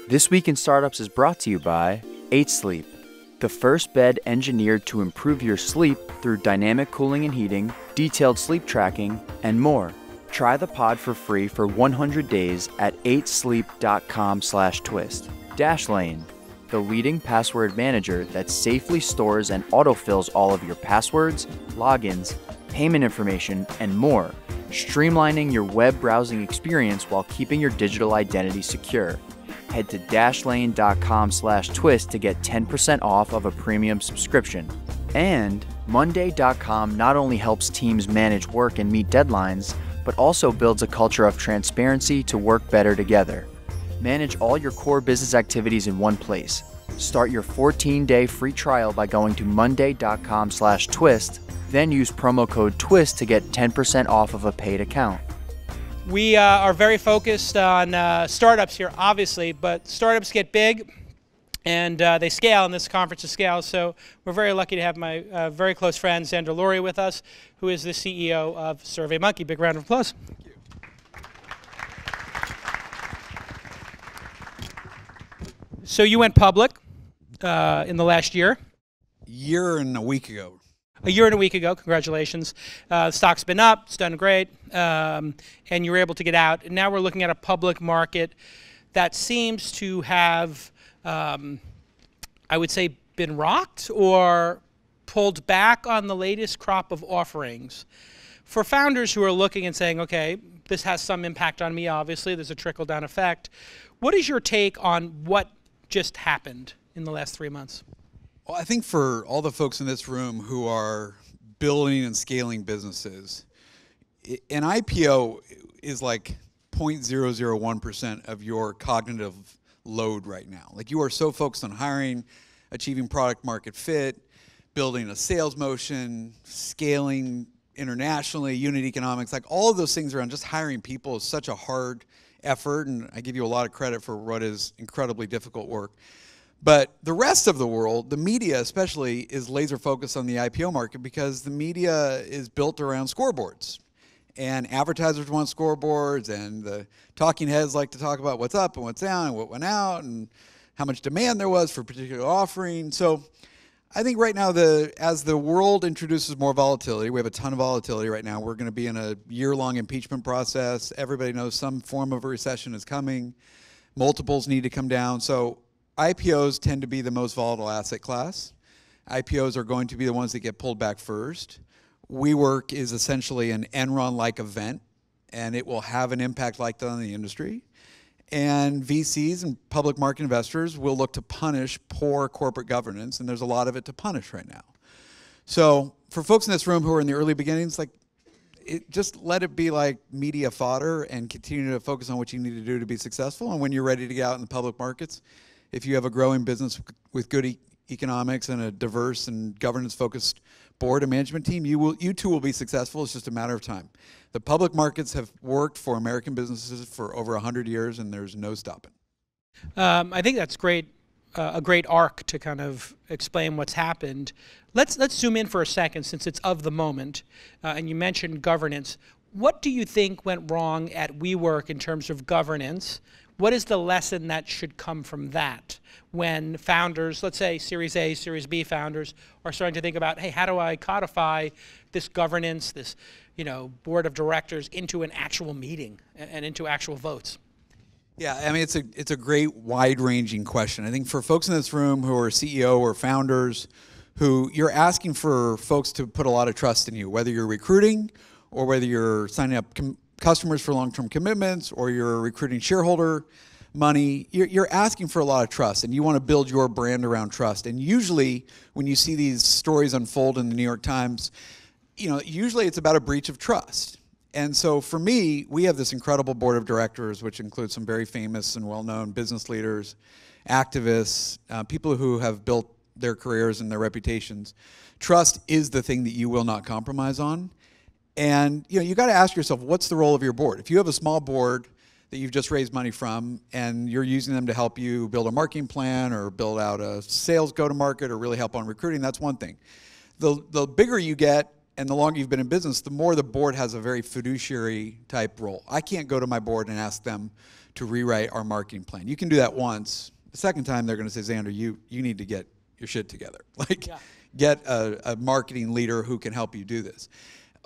This Week in Startups is brought to you by 8 Sleep, the first bed engineered to improve your sleep through dynamic cooling and heating, detailed sleep tracking, and more. Try the pod for free for 100 days at 8sleep.com/twist. Dashlane, the leading password manager that safely stores and autofills all of your passwords, logins, payment information, and more, streamlining your web browsing experience while keeping your digital identity secure. Head to dashlane.com/twist to get 10% off of a premium subscription. And Monday.com not only helps teams manage work and meet deadlines, but also builds a culture of transparency to work better together. Manage all your core business activities in one place. Start your 14-day free trial by going to monday.com/twist, then use promo code TWIST to get 10% off of a paid account. We are very focused on startups here, obviously, but startups get big and they scale, and this conference is scale. So we're very lucky to have my very close friend, Zander Lurie, with us, who is the CEO of SurveyMonkey. Big round of applause. Thank you. So you went public in the last year. Year and a week ago. A year and a week ago, congratulations. The stock's been up, it's done great, and you were able to get out. And now we're looking at a public market that seems to have, I would say, been rocked or pulled back on the latest crop of offerings. For founders who are looking and saying, okay, this has some impact on me, obviously, there's a trickle-down effect. What is your take on what just happened in the last 3 months? Well, I think for all the folks in this room who are building and scaling businesses, an IPO is like 0.001% of your cognitive load right now. Like, you are so focused on hiring, achieving product market fit, building a sales motion, scaling internationally, unit economics, like all of those things around just hiring people is such a hard effort, and I give you a lot of credit for what is incredibly difficult work. But the rest of the world, the media especially, is laser focused on the IPO market because the media is built around scoreboards. And advertisers want scoreboards, and the talking heads like to talk about what's up and what's down and what went out and how much demand there was for a particular offering. So I think right now, as the world introduces more volatility, we have a ton of volatility right now. We're going to be in a year-long impeachment process. Everybody knows some form of a recession is coming. Multiples need to come down. So IPOs tend to be the most volatile asset class. IPOs are going to be the ones that get pulled back first. WeWork is essentially an Enron-like event, and it will have an impact like that on the industry. And VCs and public market investors will look to punish poor corporate governance, and there's a lot of it to punish right now. So for folks in this room who are in the early beginnings, just let it be like media fodder and continue to focus on what you need to do to be successful. And when you're ready to get out in the public markets, if you have a growing business with good economics and a diverse and governance-focused board and management team, you too will be successful. It's just a matter of time. The public markets have worked for American businesses for over 100 years, and there's no stopping. I think that's great, a great arc to kind of explain what's happened. Let's zoom in for a second, since it's of the moment, and you mentioned governance. What do you think went wrong at WeWork in terms of governance? What is the lesson that should come from that when founders, let's say Series A, Series B founders, are starting to think about, hey, how do I codify this governance, this board of directors into an actual meeting and into actual votes? Yeah, I mean, it's a great wide-ranging question. I think for folks in this room who are CEO or founders, who you're asking for folks to put a lot of trust in you, whether you're recruiting or whether you're signing up customers for long-term commitments or you're recruiting shareholder money, you're asking for a lot of trust, and you want to build your brand around trust. And usually when you see these stories unfold in the New York Times, usually it's about a breach of trust. And so for me, we have this incredible board of directors, which includes some very famous and well-known business leaders, activists, people who have built their careers and their reputations. Trust is the thing that you will not compromise on. And you got to ask yourself, what's the role of your board? If you have a small board that you've just raised money from and you're using them to help you build a marketing plan or build out a sales go-to-market or really help on recruiting, that's one thing. The bigger you get and the longer you've been in business, the more the board has a very fiduciary type role. I can't go to my board and ask them to rewrite our marketing plan. You can do that once. The second time, they're going to say, Xander, you need to get your shit together. Like, get a marketing leader who can help you do this.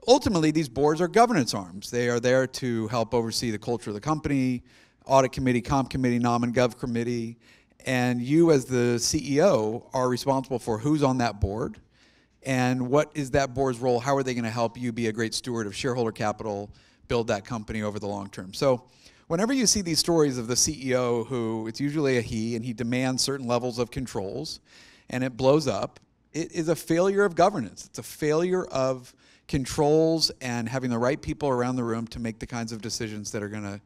Ultimately, these boards are governance arms. They are there to help oversee the culture of the company, audit committee, comp committee, nom and gov committee. And you as the CEO are responsible for who's on that board and what is that board's role. How are they going to help you be a great steward of shareholder capital, build that company over the long term? So whenever you see these stories of the CEO who, it's usually a he, and he demands certain levels of controls, and it blows up, it is a failure of governance. It's a failure of controls and having the right people around the room to make the kinds of decisions that are going to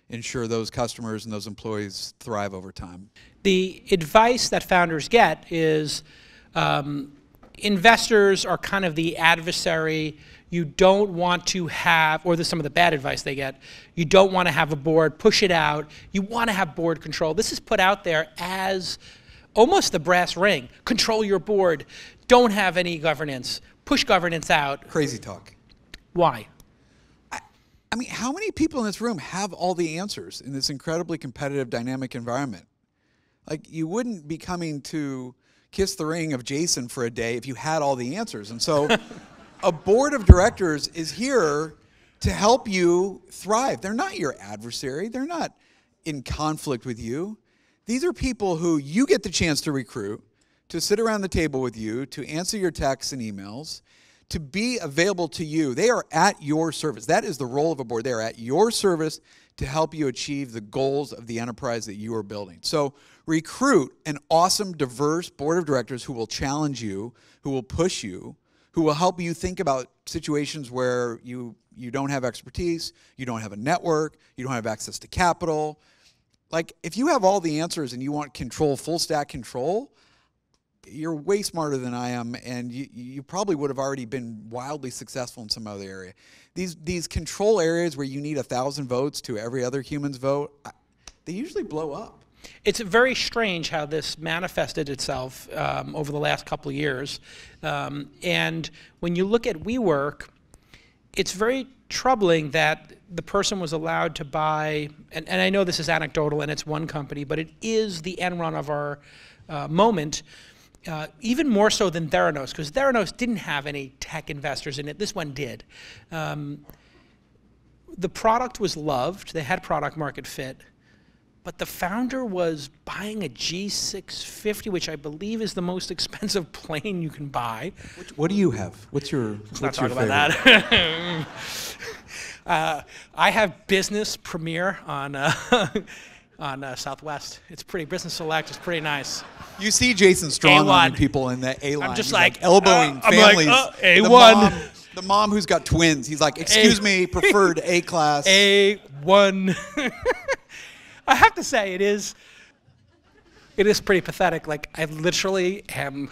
ensure those customers and those employees thrive over time. The advice that founders get is investors are kind of the adversary. You don't want to have, or this is some of the bad advice they get, you don't want to have a board, push it out. You want to have board control. This is put out there as almost the brass ring. Control your board. Don't have any governance. Push governance out. Crazy talk. Why? I mean, how many people in this room have all the answers in this incredibly competitive, dynamic environment? Like, you wouldn't be coming to kiss the ring of Jason for a day if you had all the answers. And so a board of directors is here to help you thrive. They're not your adversary. They're not in conflict with you. These are people who you get the chance to recruit, to sit around the table with you, to answer your texts and emails, to be available to you. They are at your service. That is the role of a board. They are at your service to help you achieve the goals of the enterprise that you are building. So recruit an awesome, diverse board of directors who will challenge you, who will push you, who will help you think about situations where you don't have expertise, you don't have a network, you don't have access to capital. Like, if you have all the answers and you want control, full stack control, you're way smarter than I am, and you probably would have already been wildly successful in some other area. These control areas where you need 1,000 votes to every other human's vote, they usually blow up. It's very strange how this manifested itself over the last couple of years. And when you look at WeWork, it's very troubling that the person was allowed to buy, and I know this is anecdotal and it's one company, but it is the end run of our moment. Even more so than Theranos, because Theranos didn't have any tech investors in it. This one did. The product was loved. They had product market fit. But the founder was buying a G650, which I believe is the most expensive plane you can buy. What do you have? What's your favorite? About that. I have Business Premier on Southwest. It's pretty Business Select. It's pretty nice. You see Jason strong-arming people in that A-line. I'm just He's like elbowing families. A1. The mom who's got twins. He's like, excuse me, preferred A-class. A1. I have to say, it is pretty pathetic. Like, I literally am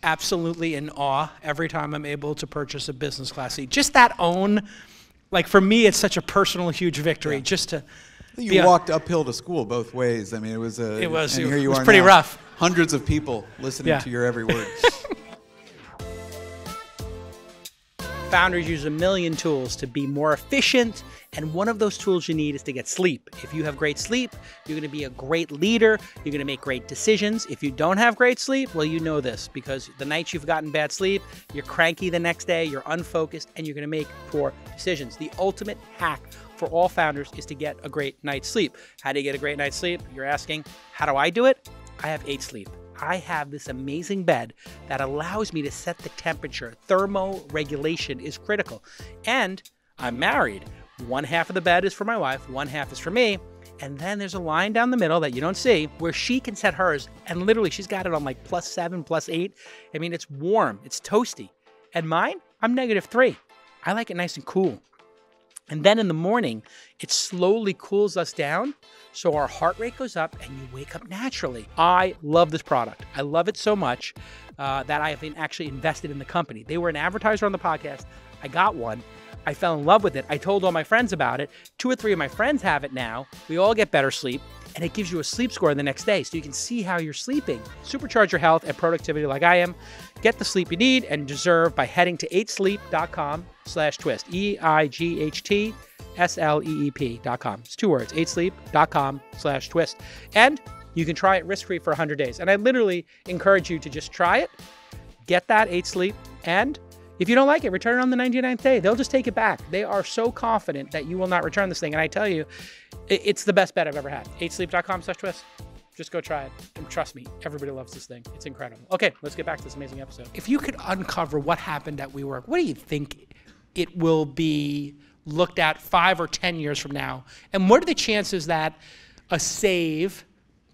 absolutely in awe every time I'm able to purchase a business class seat. Just that like, for me, it's such a personal, huge victory. Yeah. Just to You walked uphill to school both ways. I mean, it was pretty rough. Hundreds of people listening to your every word. Founders use a million tools to be more efficient, and one of those tools you need is to get sleep. If you have great sleep, you're going to be a great leader. You're going to make great decisions. If you don't have great sleep, well, you know this, because the nights you've gotten bad sleep, you're cranky the next day, you're unfocused, and you're going to make poor decisions. The ultimate hack for all founders is to get a great night's sleep. How do you get a great night's sleep? You're asking, how do I do it? I have 8 Sleep. I have this amazing bed that allows me to set the temperature. Thermoregulation is critical. And I'm married. One half of the bed is for my wife, one half is for me. And then there's a line down the middle that you don't see where she can set hers. And literally, she's got it on like +7, +8. I mean, it's warm, it's toasty. And mine, I'm -3. I like it nice and cool. And then in the morning, it slowly cools us down, so our heart rate goes up and you wake up naturally. I love this product. I love it so much that I have actually invested in the company. They were an advertiser on the podcast. I got one. I fell in love with it. I told all my friends about it. 2 or 3 of my friends have it now. We all get better sleep, and it gives you a sleep score the next day so you can see how you're sleeping. Supercharge your health and productivity like I am. Get the sleep you need and deserve by heading to 8sleep.com/twist, EIGHT, 8sleep.com. It's 2 words, 8sleep.com/twist. And you can try it risk-free for 100 days. And I literally encourage you to just try it, get that 8 Sleep, and if you don't like it, return it on the 99th day. They'll just take it back. They are so confident that you will not return this thing. And I tell you, it's the best bet I've ever had. 8sleep.com/twist. Just go try it. And trust me, everybody loves this thing. It's incredible. Okay, let's get back to this amazing episode. If you could uncover what happened at WeWork, what do you think it will be looked at 5 or 10 years from now? And what are the chances that a save,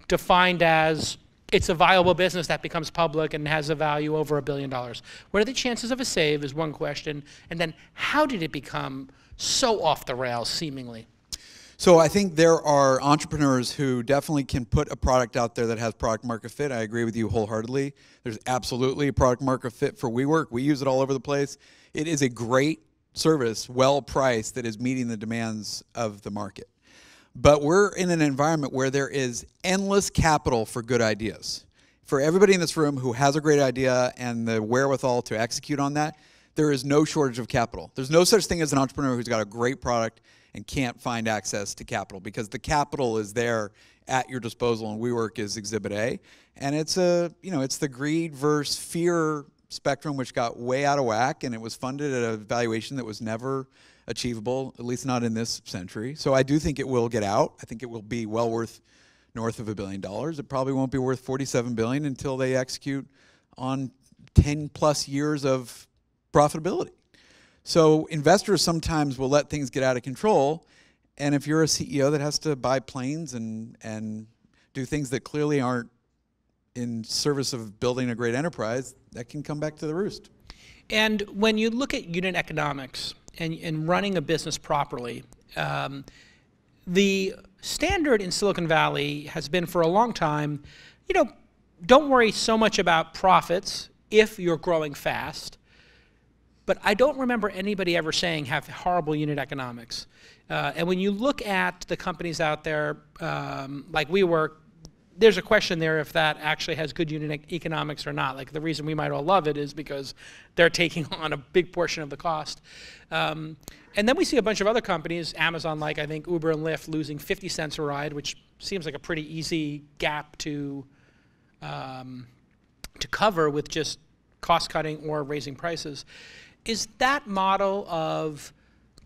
defined as it's a viable business that becomes public and has a value over $1 billion, what are the chances of a save is one question. And then how did it become so off the rails, seemingly? So I think there are entrepreneurs who definitely can put a product out there that has product market fit. I agree with you wholeheartedly. There's absolutely a product market fit for WeWork. We use it all over the place. It is a great service, well priced, that is meeting the demands of the market. But we're in an environment where there is endless capital for good ideas. For everybody in this room who has a great idea and the wherewithal to execute on that, there is no shortage of capital. There's no such thing as an entrepreneur who's got a great product and can't find access to capital, because the capital is there at your disposal, and WeWork is Exhibit A. And it's it's the greed versus fear spectrum, which got way out of whack, and it was funded at a valuation that was never achievable, at least not in this century. So I do think it will get out. I think it will be well worth north of $1 billion. It probably won't be worth $47 billion until they execute on 10 plus years of profitability. So investors sometimes will let things get out of control, and if you're a CEO that has to buy planes and do things that clearly aren't in service of building a great enterprise, that can come back to the roost. And when you look at unit economics and running a business properly, the standard in Silicon Valley has been for a long time, don't worry so much about profits if you're growing fast. But I don't remember anybody ever saying have horrible unit economics. And when you look at the companies out there, like WeWork, there's a question there if that actually has good unit economics or not. Like, the reason we might all love it is because they're taking on a big portion of the cost. And then we see a bunch of other companies, Amazon, like I think Uber and Lyft, losing 50 cents a ride, which seems like a pretty easy gap to cover with just cost cutting or raising prices. Is that model of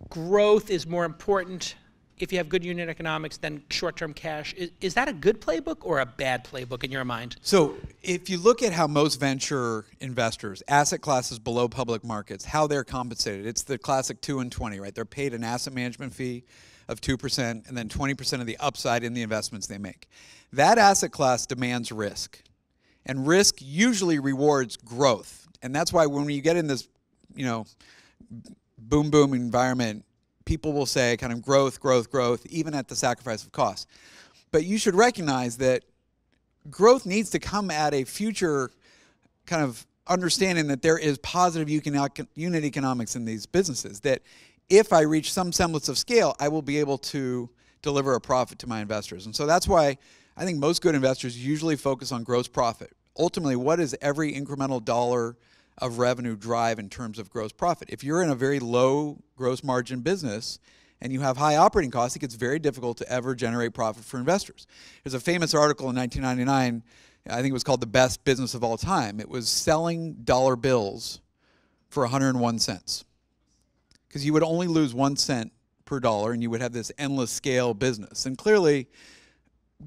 growth is more important if you have good unit economics than short-term cash? Is that a good playbook or a bad playbook in your mind? So if you look at how most venture investors, asset classes below public markets, how they're compensated, it's the classic 2 and 20, right? They're paid an asset management fee of 2% and then 20% of the upside in the investments they make. That asset class demands risk, and risk usually rewards growth. And that's why when you get in this boom environment, people will say kind of growth, even at the sacrifice of cost. But you should recognize that growth needs to come at a future kind of understanding that there is positive unit economics in these businesses, that if I reach some semblance of scale, I will be able to deliver a profit to my investors. And so that's why I think most good investors usually focus on gross profit. Ultimately, what does every incremental dollar of revenue drive in terms of gross profit? If you're in a very low gross margin business and you have high operating costs, it gets very difficult to ever generate profit for investors. There's a famous article in 1999, I think it was called The Best Business of All Time. It was selling dollar bills for 101 cents. Because you would only lose 1 cent per dollar and you would have this endless scale business. And clearly,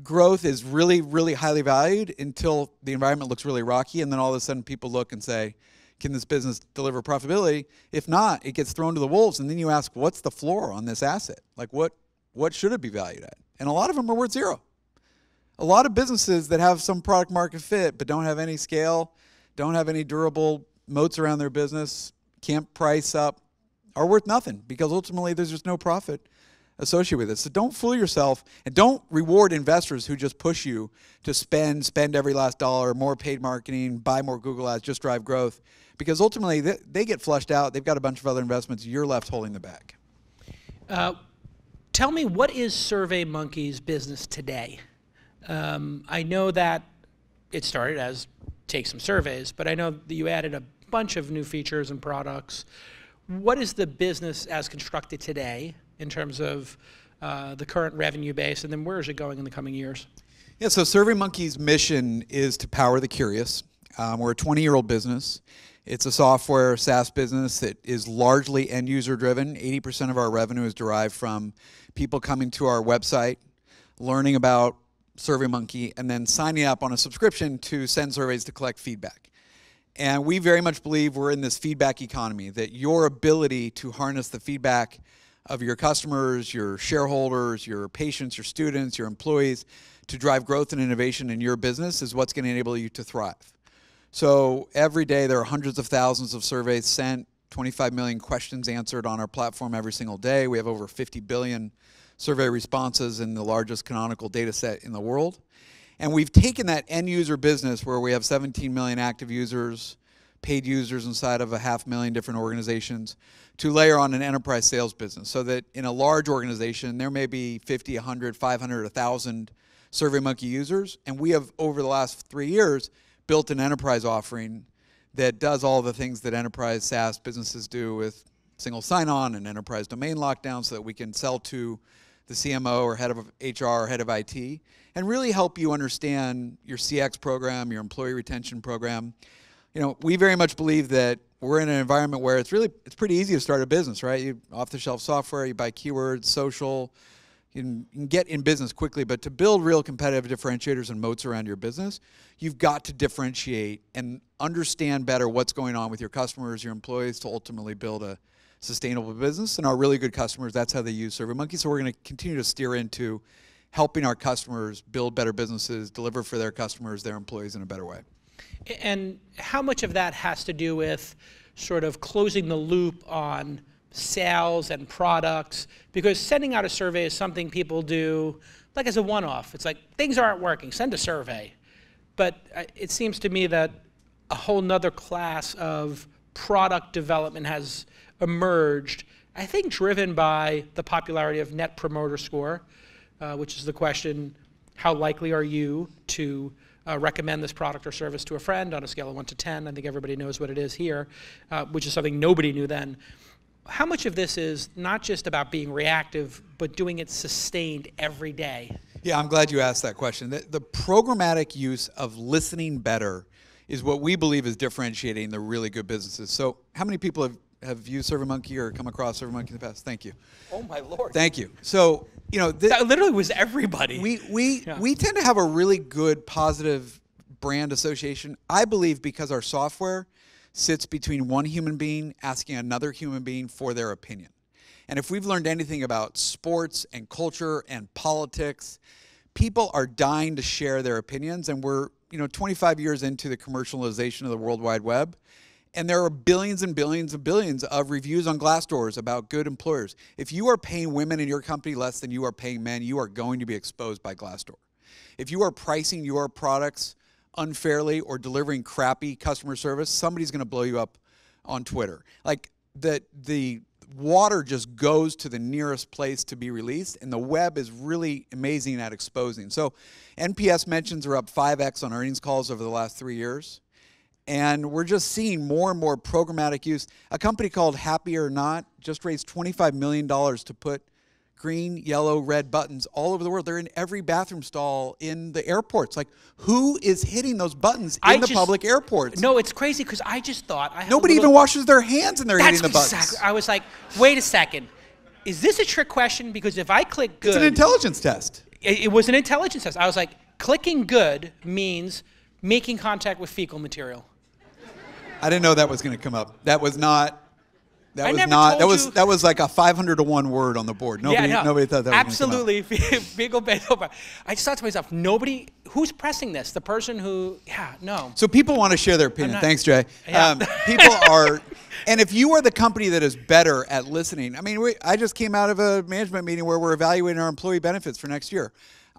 growth is really, really highly valued until the environment looks really rocky, and then all of a sudden people look and say, can this business deliver profitability? If not, it gets thrown to the wolves, and then you ask, what's the floor on this asset? Like, what should it be valued at? And a lot of them are worth zero. A lot of businesses that have some product market fit but don't have any scale, don't have any durable moats around their business, can't price up, are worth nothing, because ultimately there's just no profit associated with it. So don't fool yourself, and don't reward investors who just push you to spend every last dollar, more paid marketing, buy more Google ads, just drive growth, because ultimately they get flushed out. They've got a bunch of other investments. You're left holding the bag. Tell me, what is SurveyMonkey's business today? I know that it started as take some surveys, but I know that you added a bunch of new features and products. What is the business as constructed today? in terms of the current revenue base, and then where is it going in the coming years? Yeah, so SurveyMonkey's mission is to power the curious. We're a 20-year-old business. It's a software SaaS business that is largely end-user driven. 80% of our revenue is derived from people coming to our website, learning about SurveyMonkey, and then signing up on a subscription to send surveys to collect feedback. And we very much believe we're in this feedback economy, that your ability to harness the feedback of your customers, your shareholders, your patients, your students, your employees, to drive growth and innovation in your business is what's going to enable you to thrive. So every day there are hundreds of thousands of surveys sent, 25 million questions answered on our platform every single day. We have over 50 billion survey responses in the largest canonical data set in the world. And we've taken that end user business where we have 17 million active users, paid users inside of 500,000 different organizations, to layer on an enterprise sales business so that in a large organization there may be 50, 100, 500, 1,000 SurveyMonkey users. And we have, over the last 3 years, built an enterprise offering that does all the things that enterprise SaaS businesses do with single sign-on and enterprise domain lockdown so that we can sell to the CMO or head of HR or head of IT and really help you understand your CX program, your employee retention program. You know, we very much believe that we're in an environment where it's pretty easy to start a business, right? You off-the-shelf software, you buy keywords, social, you can get in business quickly, but to build real competitive differentiators and moats around your business, you've got to differentiate and understand better what's going on with your customers, your employees, to ultimately build a sustainable business. And our really good customers, that's how they use SurveyMonkey. So we're going to continue to steer into helping our customers build better businesses, deliver for their customers, their employees in a better way. And how much of that has to do with sort of closing the loop on sales and products? Because sending out a survey is something people do like as a one-off. It's like, things aren't working, send a survey. But it seems to me that a whole nother class of product development has emerged, I think driven by the popularity of Net Promoter Score, which is the question, how likely are you to recommend this product or service to a friend on a scale of 1 to 10? I think everybody knows what it is here, which is something nobody knew then. How much of this is not just about being reactive, but doing it sustained every day? Yeah, I'm glad you asked that question. The programmatic use of listening better is what we believe is differentiating the really good businesses. So how many people have used SurveyMonkey or come across SurveyMonkey in the past? Thank you. Oh my Lord. Thank you. So, you know, that literally was everybody. We tend to have a really good positive brand association, I believe, because our software sits between one human being asking another human being for their opinion. And if we've learned anything about sports and culture and politics, people are dying to share their opinions. And we're 25 years into the commercialization of the World Wide Web. And there are billions and billions and billions of reviews on Glassdoor about good employers. If you are paying women in your company less than you are paying men, you are going to be exposed by Glassdoor. If you are pricing your products unfairly or delivering crappy customer service, somebody's going to blow you up on Twitter. Like the water just goes to the nearest place to be released, and the web is really amazing at exposing. So NPS mentions are up 5x on earnings calls over the last 3 years. And we're just seeing more and more programmatic use. A company called Happy or Not just raised $25 million to put green, yellow, red buttons all over the world. They're in every bathroom stall in the airports. Like, who is hitting those buttons in the public airports? No, it's crazy because I just thought nobody even washes their hands and they're hitting the buttons. Exactly. I was like, wait a second. Is this a trick question? Because if I click good... It's an intelligence test. It was an intelligence test. I was like, clicking good means making contact with fecal material. I didn't know that was going to come up. That was not... That was like a 500 to 1 word on the board. Nobody thought that was absolutely fecal material. I just thought to myself, who's pressing this? The person who, no. So people want to share their opinion. Thanks, Jay. Yeah. People are, and if you are the company that is better at listening, I mean, I just came out of a management meeting where we're evaluating our employee benefits for next year.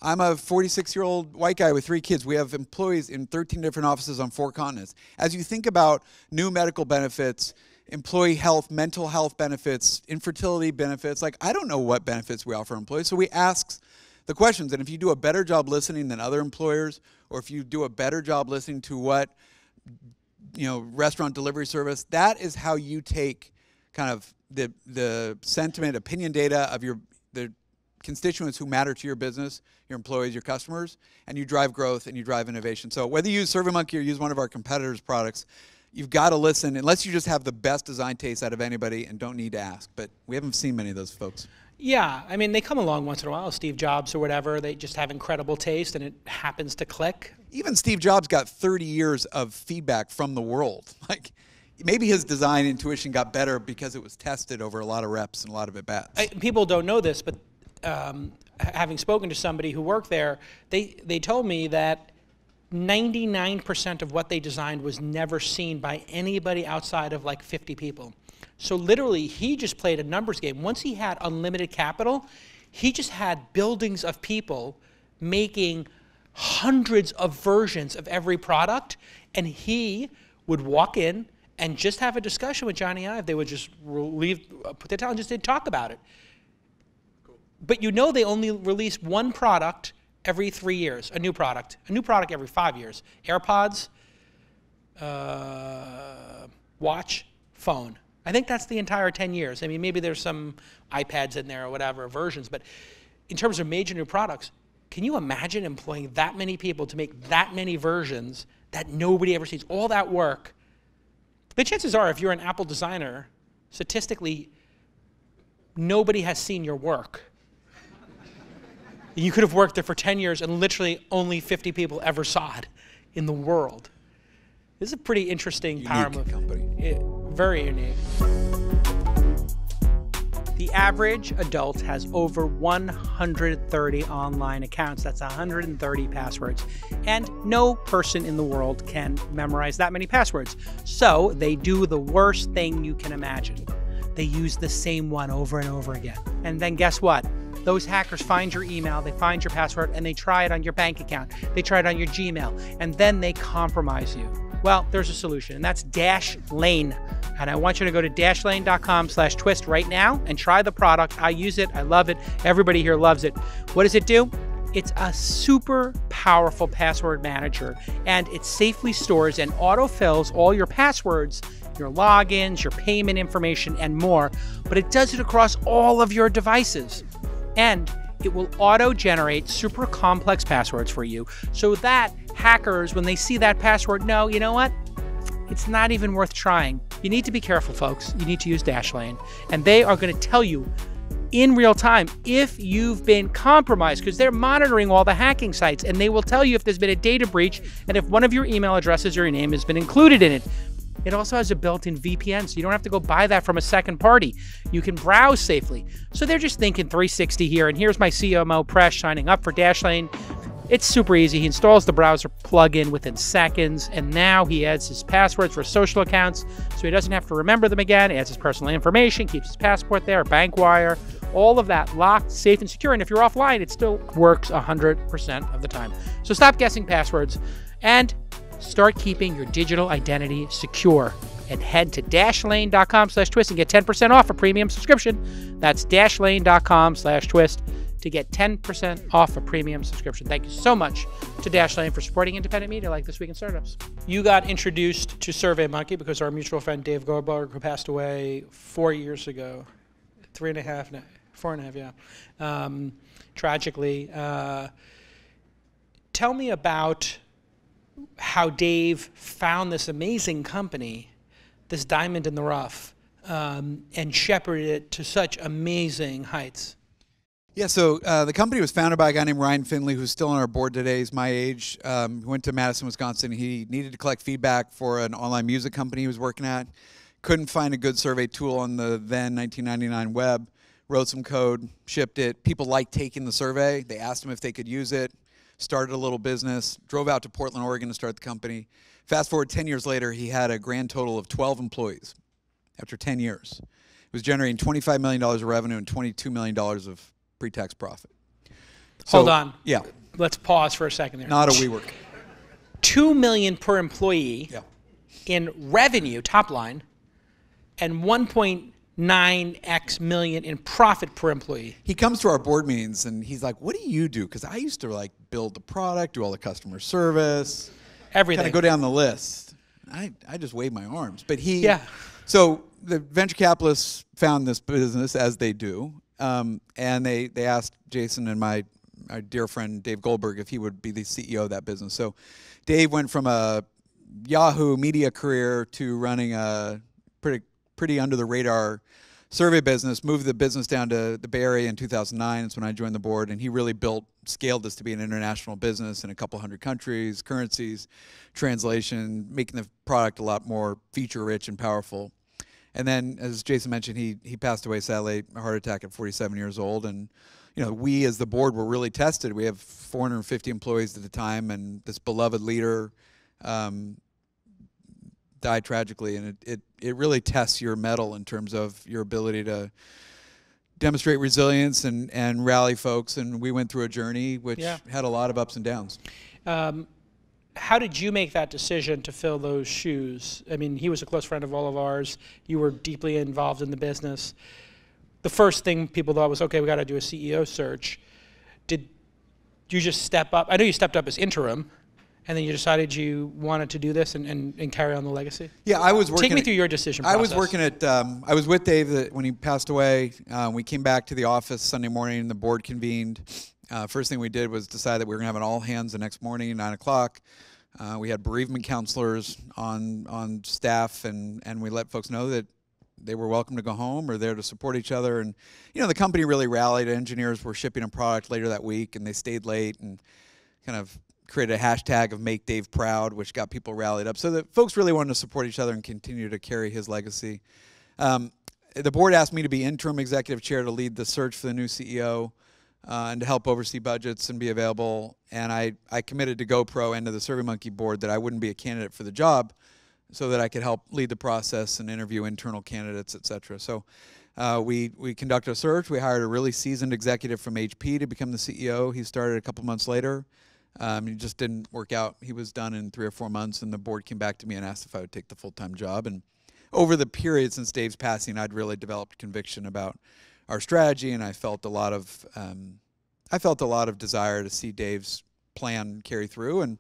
I'm a 46-year-old white guy with 3 kids. We have employees in 13 different offices on 4 continents. As you think about new medical benefits, employee health, mental health benefits, infertility benefits, like I don't know what benefits we offer employees. So we ask the questions. And if you do a better job listening than other employers, or if you do a better job listening to what, restaurant delivery service, that is how you take kind of the sentiment, opinion data of the constituents who matter to your business, your employees, your customers, and you drive growth and you drive innovation. So whether you use SurveyMonkey or use one of our competitors' products, you've got to listen, unless you just have the best design taste out of anybody and don't need to ask. But we haven't seen many of those folks. Yeah, I mean, they come along once in a while, Steve Jobs or whatever. They just have incredible taste, and it happens to click. Even Steve Jobs got 30 years of feedback from the world. Like, maybe his design intuition got better because it was tested over a lot of reps and a lot of at-bats. People don't know this, but having spoken to somebody who worked there, they told me that 99% of what they designed was never seen by anybody outside of like 50 people. So literally, he just played a numbers game. Once he had unlimited capital, he just had buildings of people making hundreds of versions of every product, and he would walk in and just have a discussion with Johnny Ive. They would just put their talent, just didn't talk about it. Cool. But you know they only release one product every 3 years, a new product every 5 years. AirPods, watch, phone. I think that's the entire 10 years. I mean, maybe there's some iPads in there or whatever versions, but in terms of major new products, can you imagine employing that many people to make that many versions that nobody ever sees? All that work. The chances are, if you're an Apple designer, statistically, nobody has seen your work. You could have worked there for 10 years and literally only 50 people ever saw it in the world. This is a pretty interesting power move. Company. Very unique. The average adult has over 130 online accounts. That's 130 passwords. And no person in the world can memorize that many passwords. So they do the worst thing you can imagine. They use the same one over and over again. And then guess what? Those hackers find your email, they find your password, and they try it on your bank account. They try it on your Gmail, and then they compromise you. Well, there's a solution, and that's Dashlane. And I want you to go to dashlane.com/twist right now and try the product. I use it. I love it. Everybody here loves it. What does it do? It's a super powerful password manager, and it safely stores and autofills all your passwords, your logins, your payment information, and more. But it does it across all of your devices. And it will auto-generate super complex passwords for you so that hackers, when they see that password, know, you know what? It's not even worth trying. You need to be careful, folks. You need to use Dashlane. And they are going to tell you in real time if you've been compromised, because they're monitoring all the hacking sites, and they will tell you if there's been a data breach and if one of your email addresses or your name has been included in it. It also has a built-in VPN, so you don't have to go buy that from a second party. You can browse safely. So they're just thinking 360 here, and here's my CMO, Presh, signing up for Dashlane. It's super easy. He installs the browser plugin within seconds, and now he adds his passwords for social accounts, so he doesn't have to remember them again. He adds his personal information, keeps his passport there, bank wire, all of that locked, safe, and secure. And if you're offline, it still works 100% of the time. So stop guessing passwords and start keeping your digital identity secure. And head to dashlane.com/twist and get 10% off a premium subscription. That's dashlane.com/twist to get 10% off a premium subscription. Thank you so much to Dashlane for supporting independent media like This Week in Startups. You got introduced to SurveyMonkey because our mutual friend Dave Goldberg, who passed away 4 years ago, 4.5 now, tragically. Tell me about how Dave found this amazing company, this diamond in the rough, and shepherded it to such amazing heights. Yeah, so the company was founded by a guy named Ryan Finley, who's still on our board today. He's my age. He went to Madison, Wisconsin. He needed to collect feedback for an online music company he was working at. Couldn't find a good survey tool on the then 1999 web. Wrote some code, shipped it. People liked taking the survey. They asked him if they could use it. Started a little business. Drove out to Portland, Oregon to start the company. Fast forward 10 years later, he had a grand total of 12 employees after 10 years. It was generating $25 million of revenue and $22 million of pre-tax profit. Hold on. Yeah. Let's pause for a second there. Not a WeWork. $2 million per employee in revenue, top line, and 1.9x million in profit per employee. He comes to our board meetings and he's like, "What do you do?" Because I used to like build the product, do all the customer service, everything. kind of go down the list. I just wave my arms. But he, yeah. So the venture capitalists found this business, as they do, and they asked Jason and my dear friend Dave Goldberg if he would be the CEO of that business. So Dave went from a Yahoo media career to running a pretty under the radar survey business, moved the business down to the Bay Area in 2009. That's when I joined the board, and he really scaled this to be an international business in a couple hundred countries, currencies, translation, making the product a lot more feature-rich and powerful. And then, as Jason mentioned, he passed away sadly, a heart attack at 47 years old. And we as the board were really tested. We have 450 employees at the time, and this beloved leader died tragically, and it really tests your mettle in terms of your ability to demonstrate resilience and rally folks. And we went through a journey which had a lot of ups and downs. How did you make that decision to fill those shoes? I mean, he was a close friend of all of ours. You were deeply involved in the business. The first thing people thought was, okay, we got to do a CEO search. Did you just step up? I know you stepped up as interim, and then you decided you wanted to do this and carry on the legacy? Yeah, I was working. Take me through your decision process. I was working at, I was with Dave when he passed away. We came back to the office Sunday morning, and the board convened. First thing we did was decide that we were going to have an all hands the next morning, 9 o'clock. We had bereavement counselors on staff, and we let folks know that they were welcome to go home or there to support each other. And the company really rallied. Engineers were shipping a product later that week, and they stayed late and kind of created a hashtag of Make Dave Proud, which got people rallied up. So that folks really wanted to support each other and continue to carry his legacy. The board asked me to be interim executive chair to lead the search for the new CEO and to help oversee budgets and be available. And I committed to GoPro and to the SurveyMonkey board that I wouldn't be a candidate for the job, so that I could help lead the process and interview internal candidates, et cetera. So we conducted a search. We hired a really seasoned executive from HP to become the CEO. He started a couple months later. It just didn't work out. He was done in 3 or 4 months, and the board came back to me and asked if I would take the full-time job. And over the period since Dave's passing, I'd really developed conviction about our strategy, and I felt a lot of desire to see Dave's plan carry through. And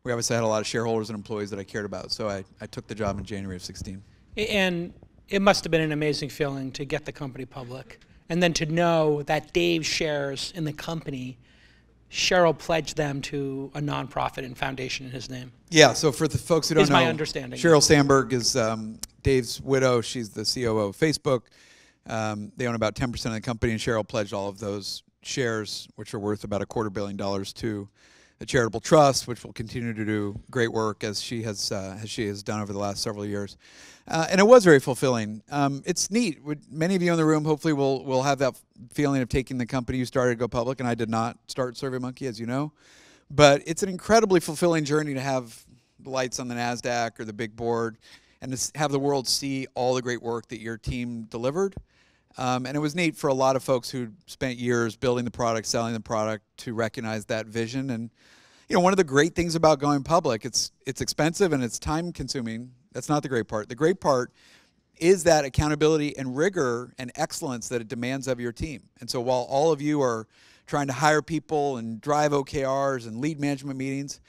we obviously had a lot of shareholders and employees that I cared about, so I took the job in January of 16. And it must have been an amazing feeling to get the company public, and then to know that Dave's shares in the company, Cheryl pledged them to a nonprofit and foundation in his name. Yeah, so for the folks who don't know, my understanding. Sheryl Sandberg is Dave's widow. She's the COO of Facebook. They own about 10% of the company, and Cheryl pledged all of those shares, which are worth about $250 million, to a charitable trust, which will continue to do great work as she has done over the last several years. And it was very fulfilling. It's neat. Many of you in the room hopefully will have that feeling of taking the company you started to go public, and I did not start SurveyMonkey, as you know. But it's an incredibly fulfilling journey to have the lights on the NASDAQ or the big board and to have the world see all the great work that your team delivered. And it was neat for a lot of folks who spent years building the product, selling the product, to recognize that vision. And one of the great things about going public, it's expensive and it's time consuming. That's not the great part. The great part is that accountability and rigor and excellence that it demands of your team. And so while all of you are trying to hire people and drive OKRs and lead management meetings,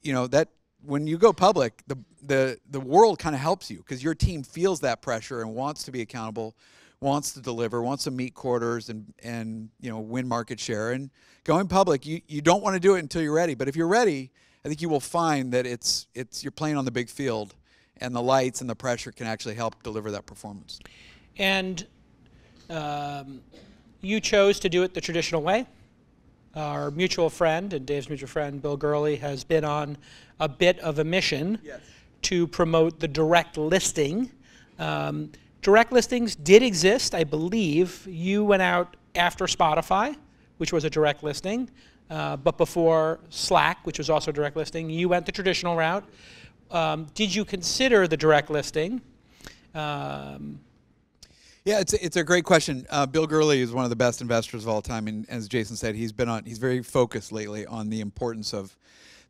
that when you go public, the world kind of helps you, because your team feels that pressure and wants to be accountable, wants to deliver, wants to meet quarters and win market share. And going public, you don't want to do it until you're ready. But if you're ready, I think you will find that you're playing on the big field, and the lights and the pressure can actually help deliver that performance. And you chose to do it the traditional way. Our mutual friend, and Dave's mutual friend, Bill Gurley, has been on a bit of a mission to promote the direct listing. Direct listings did exist, I believe. You went out after Spotify, which was a direct listing, but before Slack, which was also a direct listing. You went the traditional route. Did you consider the direct listing? Yeah, it's a great question. Bill Gurley is one of the best investors of all time, and as Jason said, he's very focused lately on the importance of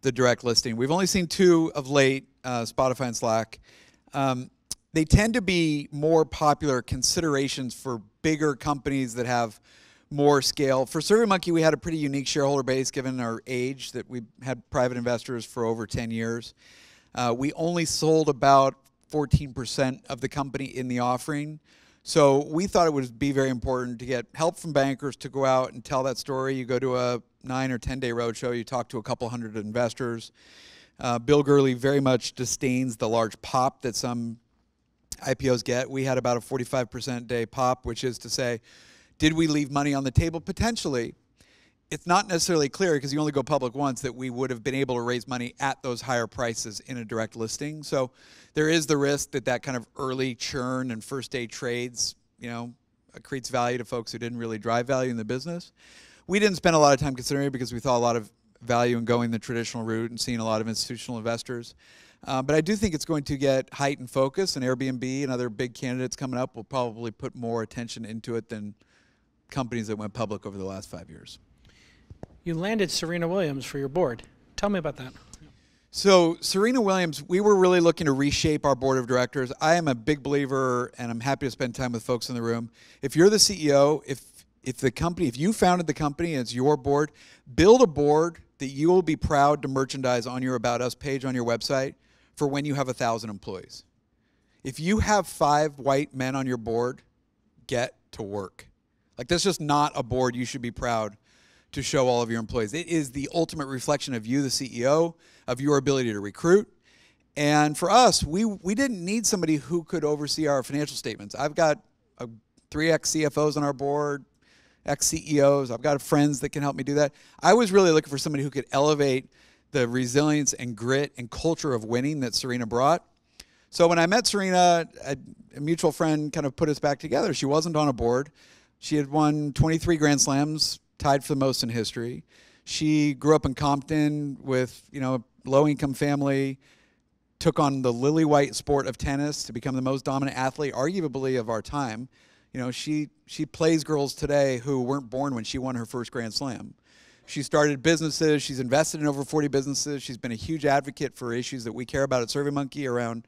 the direct listing. We've only seen 2 of late, Spotify and Slack. They tend to be more popular considerations for bigger companies that have more scale. For SurveyMonkey, we had a pretty unique shareholder base given our age, that we had private investors for over 10 years. We only sold about 5% 14% of the company in the offering. So we thought it would be very important to get help from bankers to go out and tell that story. You go to a 9 or 10-day roadshow, you talk to a couple hundred investors. Bill Gurley very much disdains the large pop that some IPOs get. We had about a 45% day pop, which is to say, did we leave money on the table? Potentially. It's not necessarily clear, because you only go public once, that we would have been able to raise money at those higher prices in a direct listing. So there is the risk that that kind of early churn and first day trades, accretes value to folks who didn't really drive value in the business. We didn't spend a lot of time considering it because we thought a lot of value in going the traditional route and seeing a lot of institutional investors. But I do think it's going to get heightened focus, and Airbnb and other big candidates coming up will probably put more attention into it than companies that went public over the last 5 years. You landed Serena Williams for your board. Tell me about that. So Serena Williams, we were really looking to reshape our board of directors. I am a big believer, and I'm happy to spend time with folks in the room. If you're the CEO, if you founded the company and it's your board, build a board that you will be proud to merchandise on your About Us page on your website for when you have 1,000 employees. If you have 5 white men on your board, get to work. Like, that's just not a board you should be proud to show all of your employees. It is the ultimate reflection of you, the CEO, of your ability to recruit. And for us, we didn't need somebody who could oversee our financial statements. I've got 3 ex-CFOs on our board, ex-CEOs. I've got friends that can help me do that. I was really looking for somebody who could elevate the resilience and grit and culture of winning that Serena brought. So when I met Serena, a mutual friend kind of put us back together. She wasn't on a board. She had won 23 Grand Slams, tied for the most in history. She grew up in Compton with, a low-income family, took on the lily-white sport of tennis to become the most dominant athlete, arguably, of our time. She plays girls today who weren't born when she won her first Grand Slam. She started businesses. She's invested in over 40 businesses. She's been a huge advocate for issues that we care about at SurveyMonkey around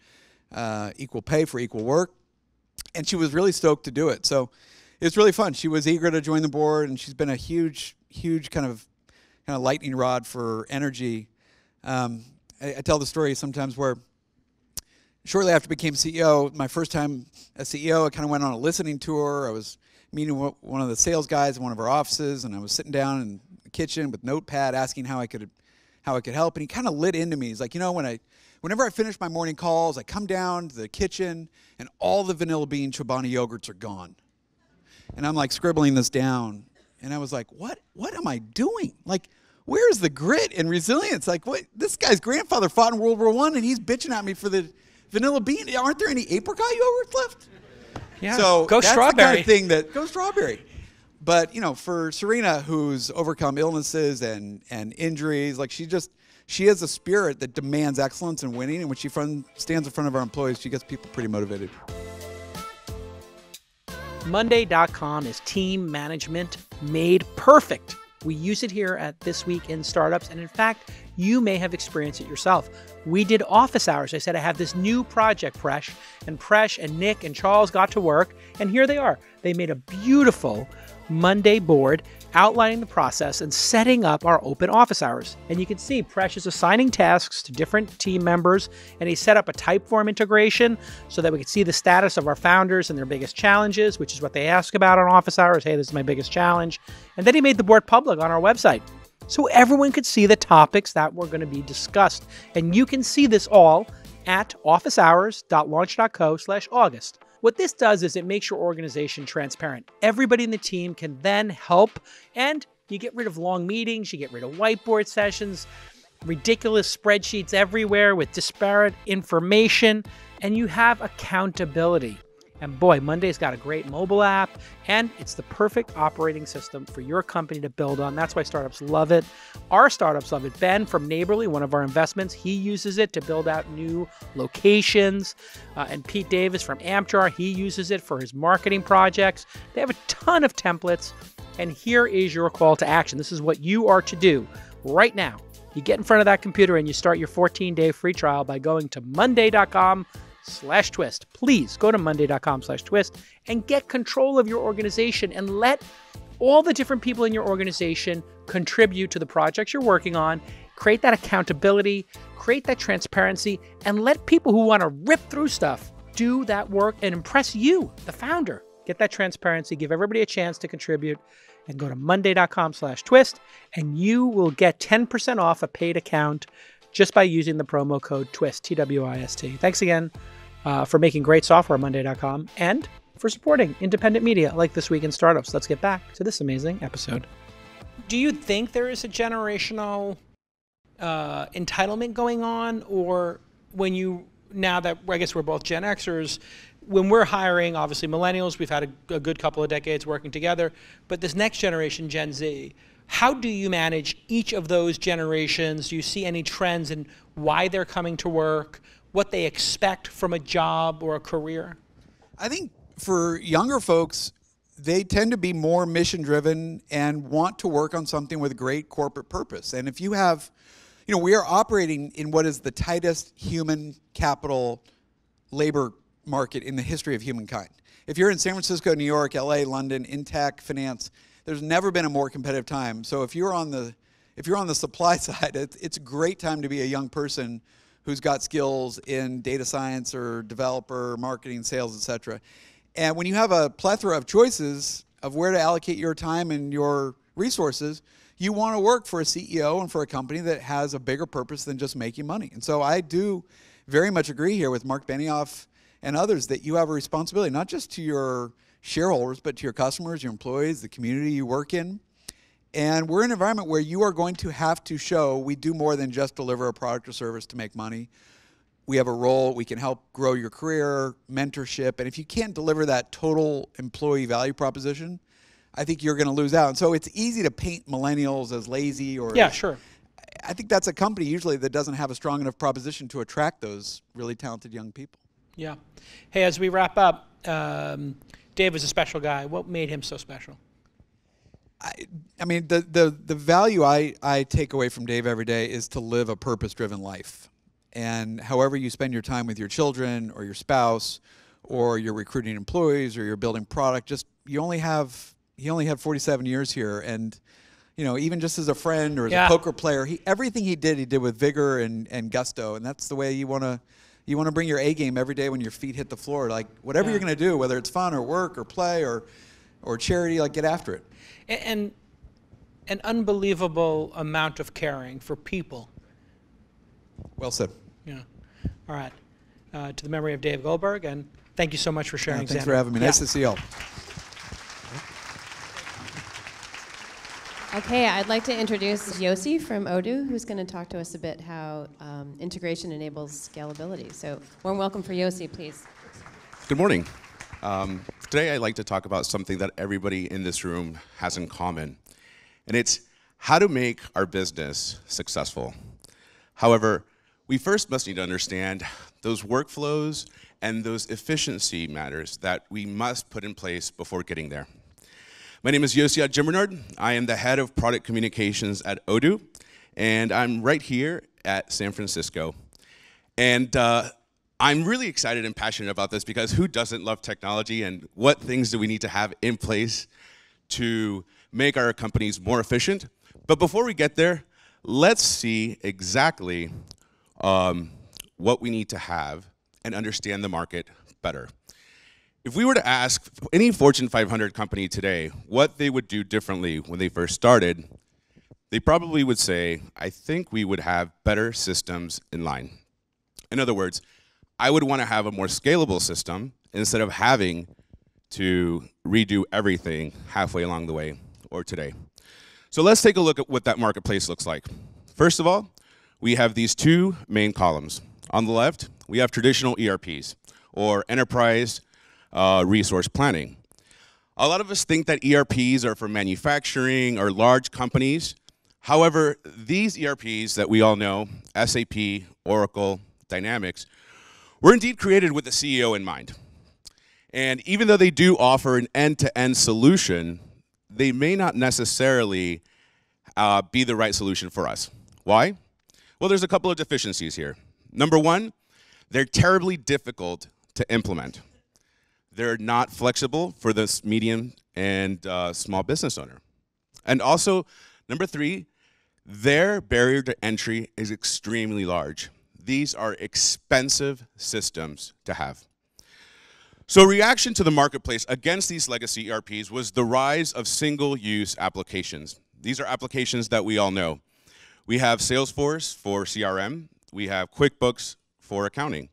equal pay for equal work. And she was really stoked to do it. So it's really fun. She was eager to join the board, and she's been a huge kind of lightning rod for energy. I tell the story sometimes where shortly after I became CEO, my first time as CEO, I kind of went on a listening tour. I was meeting one of the sales guys in one of our offices, and I was sitting down in the kitchen with Notepad asking how I could help. And he kind of lit into me. He's like, whenever I finish my morning calls, I come down to the kitchen, and all the vanilla bean Chobani yogurts are gone. And I'm like scribbling this down. And I was like, what am I doing? Like, where's the grit and resilience? Like, what? This guy's grandfather fought in World War I, and he's bitching at me for the vanilla bean. Aren't there any apricot yogurts left? Yeah, so go that's strawberry. The kind of thing that goes strawberry. But, for Serena, who's overcome illnesses and injuries, like she has a spirit that demands excellence and winning. And when she stands in front of our employees, she gets people pretty motivated. Monday.com is team management made perfect. We use it here at This Week in Startups, and in fact, you may have experienced it yourself. We did office hours. I said, I have this new project, Presh, and Nick and Charles got to work, and here they are. They made a beautiful Monday board outlining the process and setting up our open office hours. And you can see Presh is assigning tasks to different team members, and he set up a Typeform integration so that we could see the status of our founders and their biggest challenges, which is what they ask about on office hours. Hey, this is my biggest challenge. And then he made the board public on our website so everyone could see the topics that were going to be discussed. And you can see this all at officehours.launch.co/August. What this does is it makes your organization transparent. Everybody in the team can then help, and you get rid of long meetings, you get rid of whiteboard sessions, ridiculous spreadsheets everywhere with disparate information, and you have accountability. And boy, Monday's got a great mobile app, and it's the perfect operating system for your company to build on. That's why startups love it. Our startups love it. Ben from Neighborly, one of our investments, he uses it to build out new locations. And Pete Davis from Amchar, he uses it for his marketing projects. They have a ton of templates. And here is your call to action. This is what you are to do right now. You get in front of that computer and you start your 14-day free trial by going to monday.com/twist. Please go to monday.com/twist and get control of your organization and let all the different people in your organization contribute to the projects you're working on. create that accountability, create that transparency, and let people who want to rip through stuff do that work and impress you, the founder. Get that transparency, give everybody a chance to contribute, and go to monday.com/twist, and you will get 10% off a paid account just by using the promo code TWIST, TWIST. Thanks again for making great software at monday.com and for supporting independent media like This Week in Startups. Let's get back to this amazing episode. Do you think there is a generational entitlement going on, or now that I guess we're both Gen Xers, when we're hiring, obviously millennials, we've had a good couple of decades working together, but this next generation, Gen Z, how do you manage each of those generations? Do you see any trends in why they're coming to work, what they expect from a job or a career? I think for younger folks, they tend to be more mission-driven and want to work on something with a great corporate purpose. And if you have, we are operating in what is the tightest human capital labor market in the history of humankind. If you're in San Francisco, New York, LA, London, in tech, finance, there's never been a more competitive time. So if you're on the supply side, it's a great time to be a young person who's got skills in data science or developer, marketing, sales, etc. And when you have a plethora of choices of where to allocate your time and your resources, you want to work for a CEO and for a company that has a bigger purpose than just making money. And so I do very much agree here with Mark Benioff and others that you have a responsibility, not just to your shareholders, but to your customers, your employees, the community you work in. And we're in an environment where you are going to have to show we do more than just deliver a product or service to make money. We have a role, we can help grow your career, mentorship, and if you can't deliver that total employee value proposition, I think you're going to lose out. And so it's easy to paint millennials as lazy or... Yeah, sure. I think that's a company usually that doesn't have a strong enough proposition to attract those really talented young people. Yeah. Hey, as we wrap up, Dave was a special guy. What made him so special? I mean, the value I take away from Dave every day is to live a purpose-driven life. And however you spend your time with your children or your spouse or you're recruiting employees or you're building product, he only had 47 years here. And, even just as a friend or as a poker player, everything he did with vigor and gusto. And that's the way you want to bring your A game every day when your feet hit the floor. Like whatever you're going to do, whether it's fun or work or play or charity, like get after it. And an unbelievable amount of caring for people. Well said. Yeah. All right. To the memory of Dave Goldberg, and thank you so much for sharing. Thanks for having me. Nice to see you all. Okay, I'd like to introduce Yossi from Odoo, who's going to talk to us a bit how integration enables scalability. So, warm welcome for Yossi, please. Good morning. Today I'd like to talk about something that everybody in this room has in common, and it's how to make our business successful. However, we first must need to understand those workflows and those efficiency matters that we must put in place before getting there. My name is Yossi Jimbernard. I am the head of product communications at Odoo, and I'm right here at San Francisco. And I'm really excited and passionate about this because who doesn't love technology, and what things do we need to have in place to make our companies more efficient? But before we get there, let's see exactly what we need to have and understand the market better. If we were to ask any Fortune 500 company today what they would do differently when they first started, they probably would say, I think we would have better systems in line. In other words, I would want to have a more scalable system instead of having to redo everything halfway along the way or today. So let's take a look at what that marketplace looks like. First of all, we have these two main columns. On the left, we have traditional ERPs, or enterprise resource planning. A lot of us think that ERPs are for manufacturing or large companies. However, these ERPs that we all know, SAP, Oracle, Dynamics, were indeed created with the CEO in mind. And even though they do offer an end-to-end solution, they may not necessarily be the right solution for us. Why? Well, there's a couple of deficiencies here. Number one, they're terribly difficult to implement. They're not flexible for this medium and small business owner. And also, number three, Their barrier to entry is extremely large. These are expensive systems to have. So reaction to the marketplace against these legacy ERPs was the rise of single-use applications. These are applications that we all know. We have Salesforce for CRM. We have QuickBooks for accounting.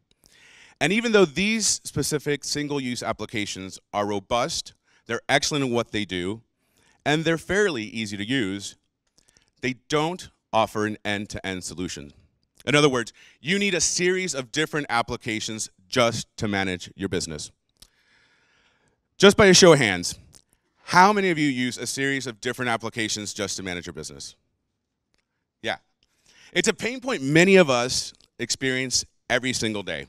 And even though these specific single-use applications are robust, they're excellent in what they do, and they're fairly easy to use, they don't offer an end-to-end solution. In other words, you need a series of different applications just to manage your business. Just by a show of hands, how many of you use a series of different applications just to manage your business? Yeah. It's a pain point many of us experience every single day.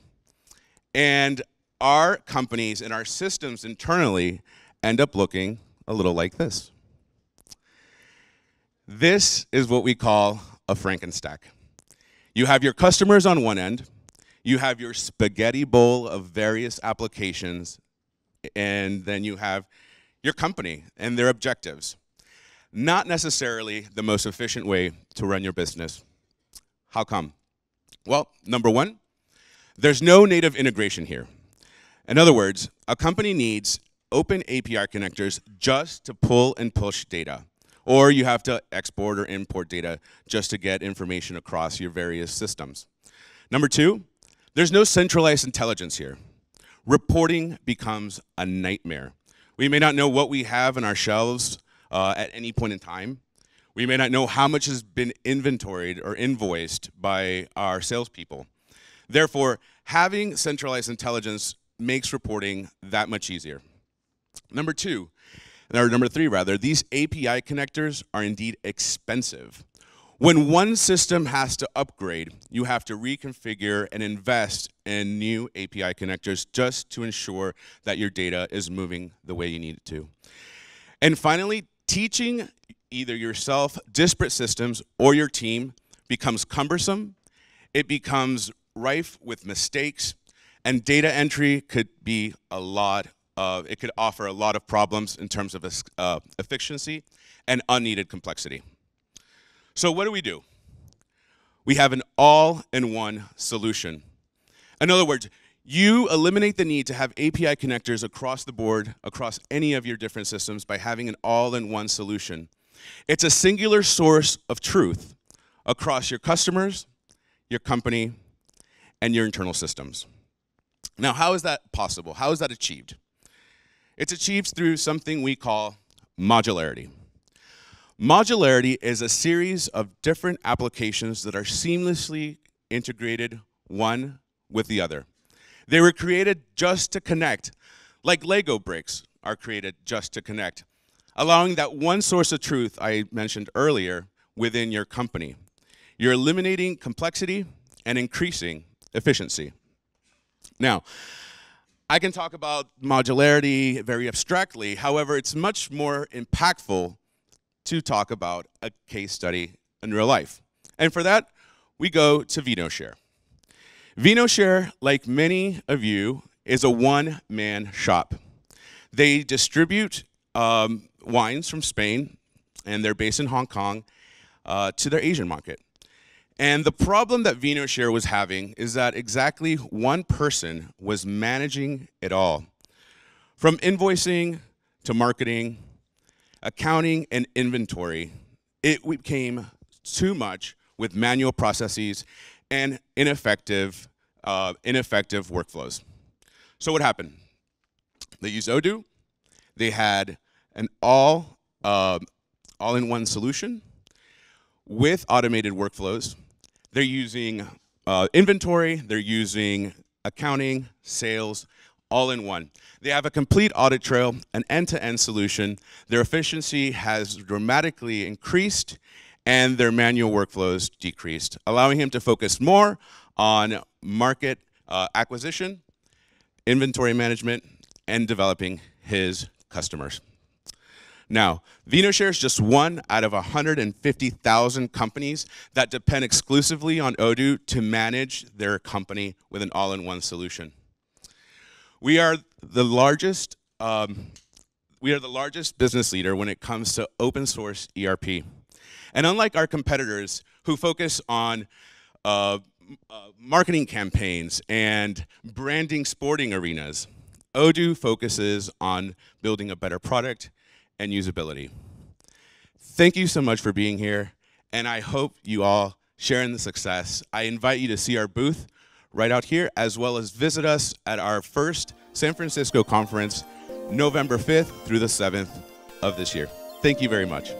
And our companies and our systems internally end up looking a little like this. This is what we call a Frankenstack. You have your customers on one end, you have your spaghetti bowl of various applications, and then you have your company and their objectives. Not necessarily the most efficient way to run your business. How come? Well, number one, there's no native integration here. In other words, a company needs open API connectors just to pull and push data. Or you have to export or import data just to get information across your various systems. Number two, there's no centralized intelligence here. Reporting becomes a nightmare. We may not know what we have in our shelves at any point in time. We may not know how much has been inventoried or invoiced by our salespeople. Therefore, having centralized intelligence makes reporting that much easier. Number three, these API connectors are indeed expensive. When one system has to upgrade, you have to reconfigure and invest in new API connectors just to ensure that your data is moving the way you need it to. And finally, teaching either yourself disparate systems or your team becomes cumbersome. It becomes rife with mistakes, and data entry could be it could offer a lot of problems in terms of efficiency and unneeded complexity. So what do? We have an all-in-one solution. In other words, you eliminate the need to have API connectors across the board, across any of your different systems by having an all-in-one solution. It's a singular source of truth across your customers, your company, and your internal systems. Now, how is that possible? How is that achieved? It's achieved through something we call modularity. Modularity is a series of different applications that are seamlessly integrated one with the other. They were created just to connect, like Lego bricks are created just to connect, allowing that one source of truth I mentioned earlier within your company. You're eliminating complexity and increasing efficiency. Now, I can talk about modularity very abstractly. However, it's much more impactful to talk about a case study in real life. And for that, we go to VinoShare. VinoShare, like many of you, is a one-man shop. They distribute wines from Spain, and they're based in Hong Kong, to their Asian market. And the problem that VinoShare was having is that exactly one person was managing it all. From invoicing to marketing, accounting, and inventory, it became too much with manual processes and ineffective workflows. So what happened? They used Odoo. They had an all-in-one solution with automated workflows. They're using inventory, they're using accounting, sales, all in one. They have a complete audit trail, an end-to-end solution. Their efficiency has dramatically increased, and their manual workflows decreased, allowing him to focus more on market acquisition, inventory management, and developing his customers. Now, VinoShare is just one out of 150,000 companies that depend exclusively on Odoo to manage their company with an all-in-one solution. We are the largest business leader when it comes to open source ERP. And unlike our competitors who focus on marketing campaigns and branding sporting arenas, Odoo focuses on building a better product and usability. Thank you so much for being here, and I hope you all share in the success. I invite you to see our booth right out here, as well as visit us at our first San Francisco conference, November 5th through the 7th of this year. Thank you very much.